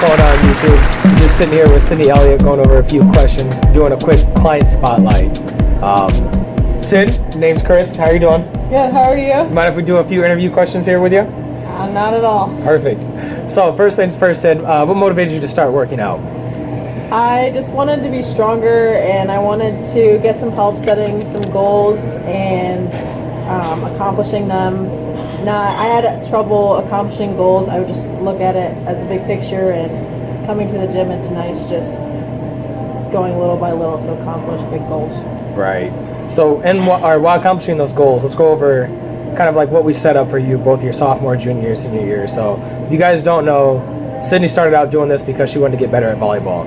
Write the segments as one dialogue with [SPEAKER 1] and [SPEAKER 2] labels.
[SPEAKER 1] going on YouTube? Just sitting here with Syd Elliott going over a few questions, doing a quick client spotlight. Syd, name's Chris. How are you doing?
[SPEAKER 2] Good, how are you?
[SPEAKER 1] Mind if we do a few interview questions here with you?
[SPEAKER 2] Not at all.
[SPEAKER 1] Perfect. So first things first, Syd, what motivated you to start working out?
[SPEAKER 2] I just wanted to be stronger and I wanted to get some help setting some goals and accomplishing them. I had trouble accomplishing goals. I would just look at it as a big picture, and coming to the gym, it's nice just going little by little to accomplish big goals. Right.
[SPEAKER 1] So, while accomplishing those goals, let's go over kind of like what we set up for you, both your sophomore, junior year, senior year. So, if you guys don't know, Sydney started out doing this because she wanted to get better at volleyball.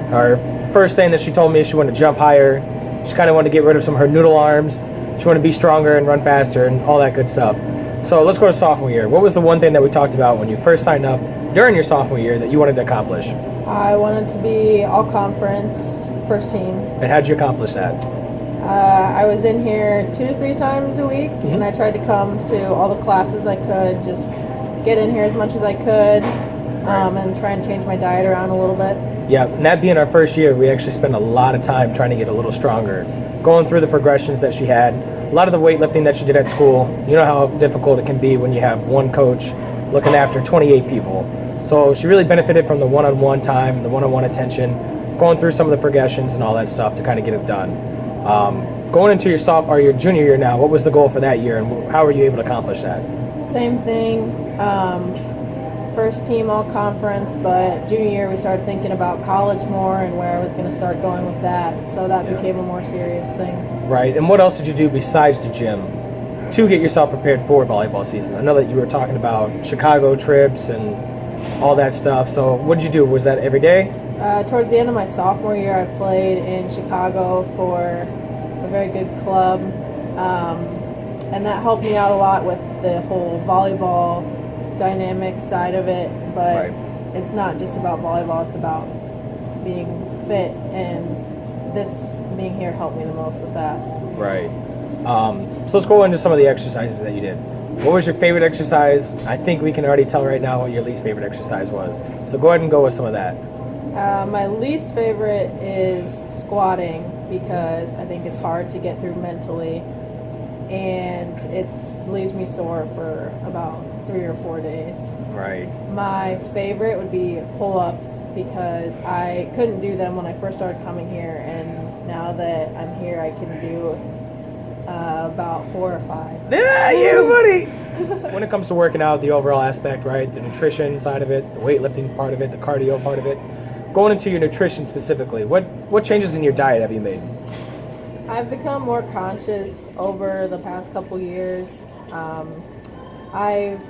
[SPEAKER 1] Her first thing that she told me, she wanted to jump higher. She kind of wanted to get rid of some of her noodle arms. She wanted to be stronger and run faster and all that good stuff. So let's go to sophomore year. What was the one thing that we talked about when you first signed up during your sophomore year that you wanted to accomplish?
[SPEAKER 2] I wanted to be all conference first team.
[SPEAKER 1] And how'd you accomplish that?
[SPEAKER 2] I was in here 2 to 3 times a week, and I tried to come to all the classes I could, just get in here as much as I could, and try and change my diet around a little bit.
[SPEAKER 1] Yeah, and that being our first year, we actually spent a lot of time trying to get a little stronger, going through the progressions that she had, a lot of the weightlifting that she did at school. You know how difficult it can be when you have one coach looking after 28 people. So she really benefited from the one-on-one time, the one-on-one attention, going through some of the progressions and all that stuff to kind of get it done. Going into your junior year now, what was the goal for that year, and how were you able to accomplish that?
[SPEAKER 2] Same thing. First team all conference, but junior year we started thinking about college more and where I was going to start going with that, so that became a more serious thing.
[SPEAKER 1] Right, and what else did you do besides the gym to get yourself prepared for volleyball season? I know that you were talking about Chicago trips and all that stuff, so what did you do? Was that every day?
[SPEAKER 2] Towards the end of my sophomore year, I played in Chicago for a very good club, and that helped me out a lot with the whole volleyball dynamic side of it, but it's not just about volleyball, it's about being fit, and this being here helped me the most with that.
[SPEAKER 1] Right. So let's go into some of the exercises that you did. What was your favorite exercise? I think we can already tell right now what your least favorite exercise was. So go ahead and go with some of that.
[SPEAKER 2] My least favorite is squatting because I think it's hard to get through mentally, and it leaves me sore for about 3 or 4 days.
[SPEAKER 1] Right.
[SPEAKER 2] My favorite would be pull-ups because I couldn't do them when I first started coming here, and now that I'm here I can do about 4 or 5.
[SPEAKER 1] Yeah, you buddy! When it comes to working out, the overall aspect, right? The nutrition side of it, the weightlifting part of it, the cardio part of it. Going into your nutrition specifically, what changes in your diet have you made?
[SPEAKER 2] I've become more conscious over the past couple years. I've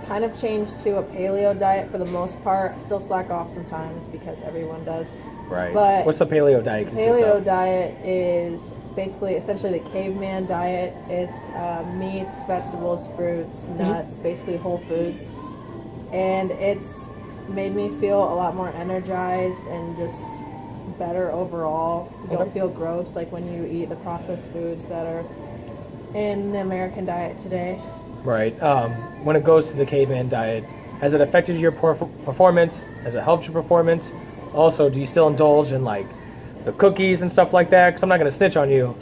[SPEAKER 2] kind of changed to a paleo diet for the most part. I still slack off sometimes because everyone does.
[SPEAKER 1] Right.
[SPEAKER 2] But
[SPEAKER 1] what's the paleo diet consist of?
[SPEAKER 2] Paleo diet is essentially the caveman diet. It's meats, vegetables, fruits, nuts, basically whole foods. And it's made me feel a lot more energized and just better overall. You don't feel gross like when you eat the processed foods that are in the American diet today.
[SPEAKER 1] Right. When it goes to the caveman diet, has it affected your performance? Has it helped your performance? Also, do you still indulge in like the cookies and stuff like that? Because I'm not going to snitch on you,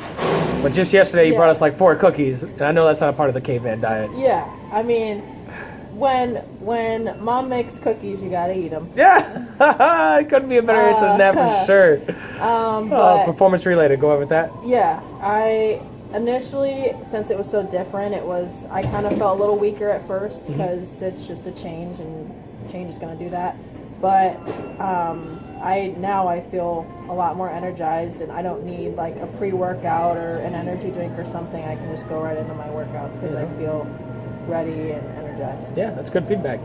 [SPEAKER 1] but just yesterday you brought us like 4 cookies, and I know that's not a part of the caveman diet.
[SPEAKER 2] Yeah, I mean, when mom makes cookies, you got to eat them.
[SPEAKER 1] Yeah, it couldn't be a better answer than that for sure. But performance related, go over with that.
[SPEAKER 2] Yeah, initially, since it was so different, I kind of felt a little weaker at first because it's just a change, and change is going to do that. But I feel a lot more energized, and I don't need like a pre-workout or an energy drink or something. I can just go right into my workouts because I feel ready and energized.
[SPEAKER 1] Yeah, that's good feedback.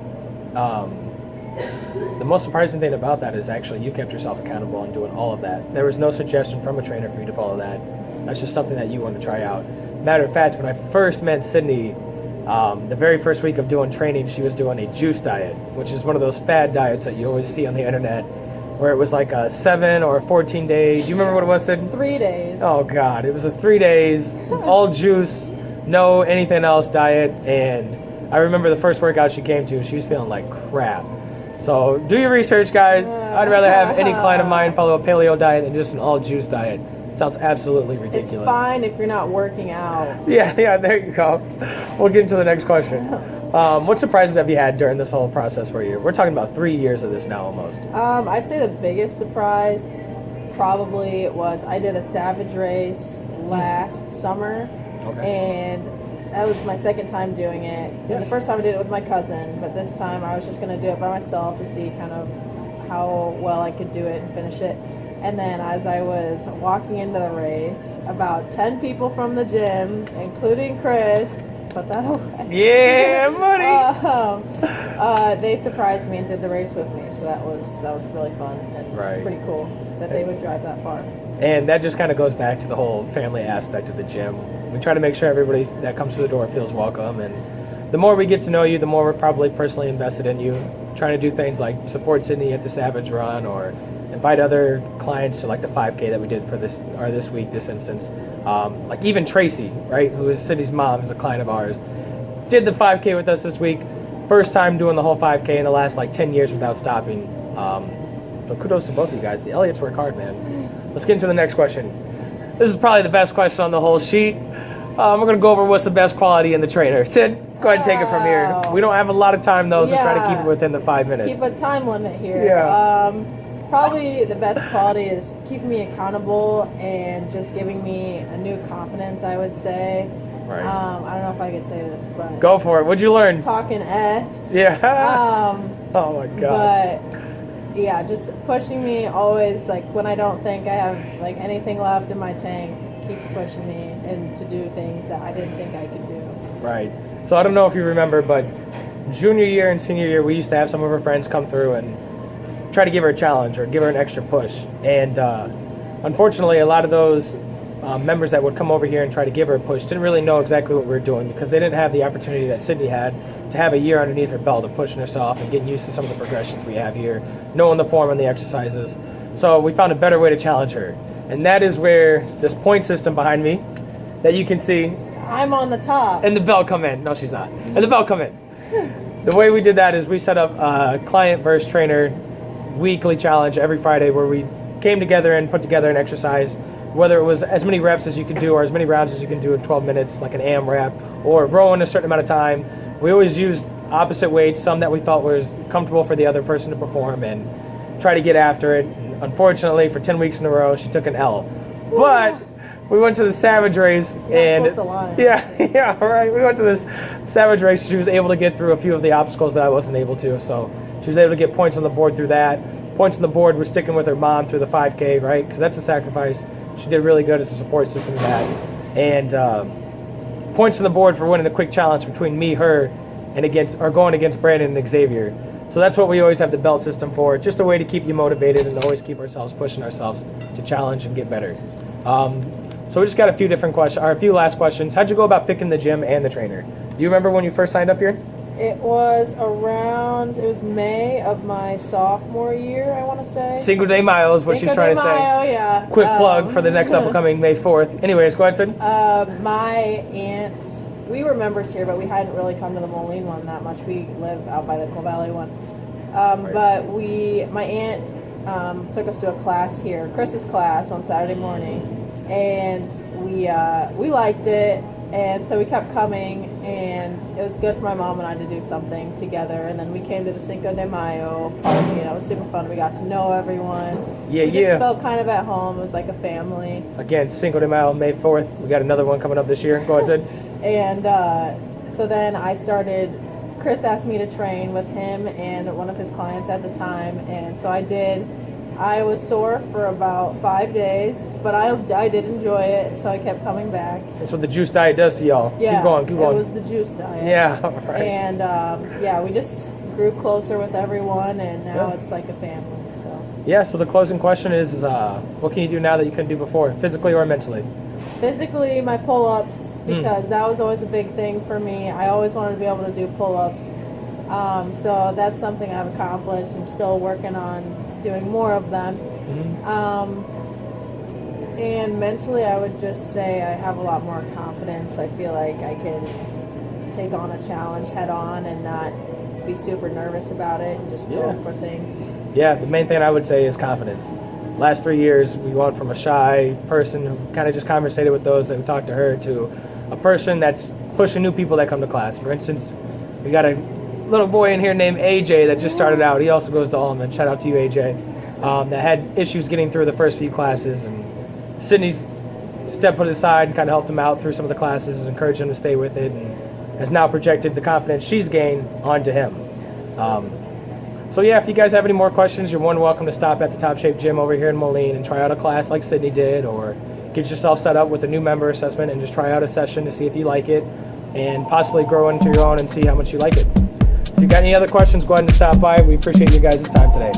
[SPEAKER 1] The most surprising thing about that is actually you kept yourself accountable in doing all of that. There was no suggestion from a trainer for you to follow that. That's just something that you wanted to try out. Matter of fact, when I first met Sydney, the very first week of doing training, she was doing a juice diet, which is one of those fad diets that you always see on the internet, where it was like a 7 or 14 days. You remember what it was, Sid?
[SPEAKER 2] 3 days.
[SPEAKER 1] Oh, God. It was a 3 days, all juice, no anything else diet. And I remember the first workout she came to, she was feeling like crap. So do your research, guys. I'd rather have any client of mine follow a paleo diet than just an all juice diet. It sounds absolutely ridiculous.
[SPEAKER 2] It's fine if you're not working out.
[SPEAKER 1] Yeah, there you go. We'll get into the next question. What surprises have you had during this whole process for you? We're talking about 3 years of this now almost.
[SPEAKER 2] I'd say the biggest surprise probably was I did a Savage race last summer.
[SPEAKER 1] Okay.
[SPEAKER 2] And that was my second time doing it.
[SPEAKER 1] Yeah.
[SPEAKER 2] And the first time I did it with my cousin, but this time I was just going to do it by myself to see kind of how well I could do it and finish it. And then as I was walking into the race, about 10 people from the gym, including Chris, put that away.
[SPEAKER 1] Yeah, buddy.
[SPEAKER 2] They surprised me and did the race with me, so that was really fun and pretty cool that they would drive that far.
[SPEAKER 1] And that just kind of goes back to the whole family aspect of the gym. We try to make sure everybody that comes to the door feels welcome, and the more we get to know you, the more we're probably personally invested in you. Trying to do things like support Sydney at the Savage Run, or invite other clients to like the 5K that we did for this instance. Like even Tracy, right, who is Sydney's mom, is a client of ours, did the 5K with us this week. First time doing the whole 5K in the last like 10 years without stopping. So kudos to both of you guys. The Elliots work hard, man. Let's get into the next question. This is probably the best question on the whole sheet. We're going to go over what's the best quality in the trainer. Sid, go ahead and take it from here. We don't have a lot of time, though, so try to keep it within the 5 minutes.
[SPEAKER 2] Keep a time limit here.
[SPEAKER 1] Yeah.
[SPEAKER 2] Probably the best quality is keeping me accountable and just giving me a new confidence, I would say.
[SPEAKER 1] Right.
[SPEAKER 2] I don't know if I could say this, but...
[SPEAKER 1] Go for it. What'd you learn?
[SPEAKER 2] Talking S.
[SPEAKER 1] Yeah. Oh, my God.
[SPEAKER 2] But... yeah, just pushing me always, like when I don't think I have like anything left in my tank, keeps pushing me and to do things that I didn't think I could do.
[SPEAKER 1] Right. So I don't know if you remember, but junior year and senior year, we used to have some of her friends come through and try to give her a challenge or give her an extra push. And unfortunately, a lot of those members that would come over here and try to give her a push didn't really know exactly what we were doing, because they didn't have the opportunity that Sydney had to have a year underneath her belt of pushing herself and getting used to some of the progressions we have here, knowing the form and the exercises. So we found a better way to challenge her. And that is where this point system behind me that you can see.
[SPEAKER 2] I'm on the top.
[SPEAKER 1] And the belt come in. No, she's not. And the belt come in. The way we did that is we set up a client versus trainer weekly challenge every Friday where we came together and put together an exercise, whether it was as many reps as you could do or as many rounds as you can do in 12 minutes, like an AMRAP, or rowing a certain amount of time. We always used opposite weights, some that we felt was comfortable for the other person to perform, and try to get after it. Unfortunately, for 10 weeks in a row, she took an L. But we went to the Savage race, and
[SPEAKER 2] supposed to lie.
[SPEAKER 1] yeah, right. We went to this Savage race. She was able to get through a few of the obstacles that I wasn't able to, so she was able to get points on the board through that. Points on the board were sticking with her mom through the 5K, right? Because that's a sacrifice. She did really good as a support system in that. And points on the board for winning a quick challenge between me, her, and going against Brandon and Xavier. So that's what we always have the belt system for. Just a way to keep you motivated and always keep ourselves pushing ourselves to challenge and get better. So we just got a few different questions, or a few last questions. How'd you go about picking the gym and the trainer? Do you remember when you first signed up here?
[SPEAKER 2] It was May of my sophomore year, I want to say.
[SPEAKER 1] Cinco de Mayo is what she's trying to say.
[SPEAKER 2] Yeah.
[SPEAKER 1] Quick plug for the next upcoming May 4th. Anyways, go ahead, Sid.
[SPEAKER 2] My aunt, we were members here, but we hadn't really come to the Moline one that much. We live out by the Coal Valley one. But my aunt took us to a class here, Chris's class, on Saturday morning, and we liked it. And so we kept coming, and it was good for my mom and I to do something together. And then we came to the Cinco de Mayo party, and it was super fun. We got to know everyone. We just felt kind of at home. It was like a family.
[SPEAKER 1] Again, Cinco de Mayo, May 4th. We got another one coming up this year. Go ahead, Sid.
[SPEAKER 2] And so then Chris asked me to train with him and one of his clients at the time. And so I did. I was sore for about 5 days, but I did enjoy it, so I kept coming back.
[SPEAKER 1] That's what the juice diet does to y'all.
[SPEAKER 2] Yeah,
[SPEAKER 1] keep going.
[SPEAKER 2] It was the juice diet.
[SPEAKER 1] Yeah, right.
[SPEAKER 2] And we just grew closer with everyone, and now it's like a family. So.
[SPEAKER 1] Yeah. So the closing question is, what can you do now that you couldn't do before, physically or mentally?
[SPEAKER 2] Physically, my pull-ups, because that was always a big thing for me. I always wanted to be able to do pull-ups. So that's something I've accomplished. I'm still working on doing more of them. And mentally, I would just say I have a lot more confidence. I feel like I can take on a challenge head on and not be super nervous about it and just go for things.
[SPEAKER 1] Yeah, the main thing I would say is confidence. Last 3 years, we went from a shy person who kind of just conversated with those that talked to her to a person that's pushing new people that come to class. For instance, we got a little boy in here named AJ that just started out. He also goes to Allman. Shout out to you, AJ. That had issues getting through the first few classes, and Sydney's stepped aside and kind of helped him out through some of the classes and encouraged him to stay with it, and has now projected the confidence she's gained onto him. So yeah, if you guys have any more questions, you're more than welcome to stop at the Top Shape Gym over here in Moline and try out a class like Sydney did, or get yourself set up with a new member assessment and just try out a session to see if you like it and possibly grow into your own and see how much you like it. If you got any other questions, go ahead and stop by. We appreciate you guys' time today.